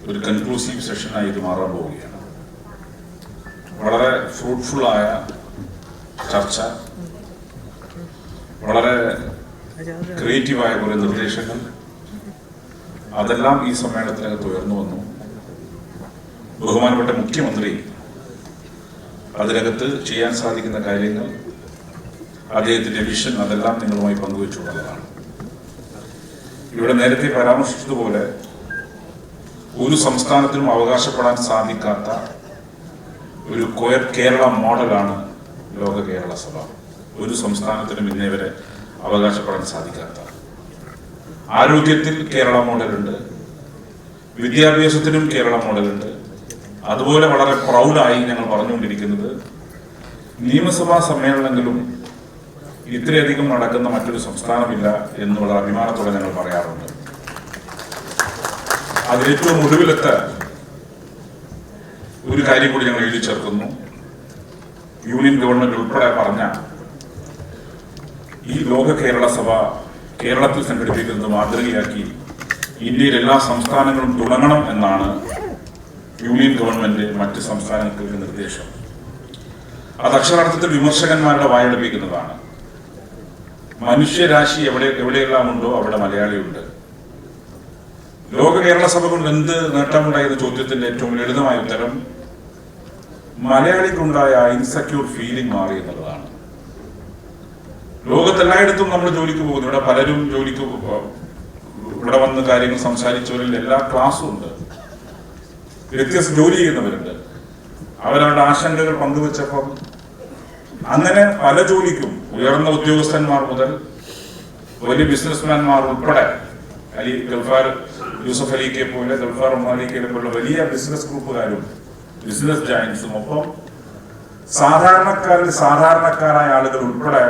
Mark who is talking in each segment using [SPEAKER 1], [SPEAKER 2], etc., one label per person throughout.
[SPEAKER 1] ഒരു കൺക്ലൂസീവ് സെഷനായി ഇത് മാറാൻ പോവുകയാണ്. വളരെ ഫ്രൂട്ട്ഫുള്ളായ ചർച്ച, വളരെ ക്രിയേറ്റീവായ കുറേ നിർദ്ദേശങ്ങൾ, അതെല്ലാം ഈ സമ്മേളനത്തിനകത്ത് ഉയർന്നു വന്നു. ബഹുമാനപ്പെട്ട മുഖ്യമന്ത്രി അതിനകത്ത് ചെയ്യാൻ സാധിക്കുന്ന കാര്യങ്ങൾ, അദ്ദേഹത്തിന്റെ വിഷൻ, അതെല്ലാം നിങ്ങളുമായി പങ്കുവെച്ചുള്ളതാണ്. ഇവിടെ നേരത്തെ പരാമർശിച്ചതുപോലെ ഒരു സംസ്ഥാനത്തിനും അവകാശപ്പെടാൻ സാധിക്കാത്ത ഒരു കേരള മോഡലാണ് ലോക കേരള സഭ. ഒരു സംസ്ഥാനത്തിനും ഇന്നേ വരെ അവകാശപ്പെടാൻ സാധിക്കാത്ത. ആരോഗ്യത്തിൽ കേരള മോഡലുണ്ട്, വിദ്യാഭ്യാസത്തിനും കേരള മോഡലുണ്ട്. അതുപോലെ വളരെ പ്രൗഡായി ഞങ്ങൾ പറഞ്ഞുകൊണ്ടിരിക്കുന്നത് നിയമസഭാ സമ്മേളനങ്ങളും ഇത്രയധികം നടക്കുന്ന മറ്റൊരു സംസ്ഥാനമില്ല എന്നുള്ള അഭിമാനത്തോടെ ഞങ്ങൾ പറയാറുണ്ട്. അതിലേറ്റവും ഒടുവിലത്തെ ഒരു കാര്യം കൂടി ഞങ്ങൾ എഴുതി ചേർക്കുന്നു. യൂണിയൻ ഗവൺമെന്റ് ഉൾപ്പെടെ പറഞ്ഞ ഈ ലോക കേരള സഭ കേരളത്തിൽ സംഘടിപ്പിക്കുന്നത് മാതൃകയാക്കി ഇന്ത്യയിലെ എല്ലാ സംസ്ഥാനങ്ങളും തുടങ്ങണം എന്നാണ് യൂണിയൻ ഗവൺമെന്റ് മറ്റ് സംസ്ഥാനങ്ങൾക്ക് നിർദ്ദേശം. അത് അക്ഷരാർത്ഥത്തിൽ വിമർശകന്മാരുടെ വായടപ്പിക്കുന്നതാണ്. മനുഷ്യരാശി എവിടെയെല്ലാം ഉണ്ടോ അവിടെ മലയാളിയുണ്ട്. ലോക കേരള സഭ കൊണ്ട് എന്ത് നേട്ടമുണ്ടായെന്ന ചോദ്യത്തിന്റെ ഏറ്റവും ലളിതമായ ഉത്തരം മലയാളിക്കുണ്ടായ ഇൻസെക്യൂർ ഫീലിംഗ് മാറി എന്നുള്ളതാണ്. ലോകത്തെല്ലായിടത്തും നമ്മൾ ജോലിക്ക് പോകുന്നു. ഇവിടെ പലരും ജോലിക്ക് ഇവിടെ വന്ന് കാര്യങ്ങൾ സംസാരിച്ചവരിൽ എല്ലാ ക്ലാസ്സും ഉണ്ട്. വ്യത്യസ്ത ജോലി ചെയ്യുന്നവരുണ്ട്. അവരവരുടെ ആശങ്കകൾ പങ്കുവെച്ചപ്പം അങ്ങനെ പല ജോലിക്കും ഉയർന്ന ഉദ്യോഗസ്ഥന്മാർ മുതൽ വലിയ ബിസിനസ്മാൻമാർ ഉൾപ്പെടെ ഗൾഫാർ യൂസഫ് അലിക്കെ പോലെ, ഗൾഫാർ ഉമാലിക്കെ പോലുള്ള വലിയ ബിസിനസ് ഗ്രൂപ്പുകാരും ബിസിനസ് ജയൻസും ഒപ്പം സാധാരണക്കാരായ ആളുകൾ ഉൾപ്പെടെ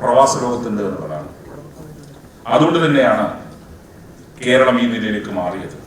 [SPEAKER 1] പ്രവാസ ലോകത്തുണ്ട് എന്നുള്ളതാണ്. അതുകൊണ്ട് തന്നെയാണ് കേരളം ഈ നിലയിലേക്ക് മാറിയത്.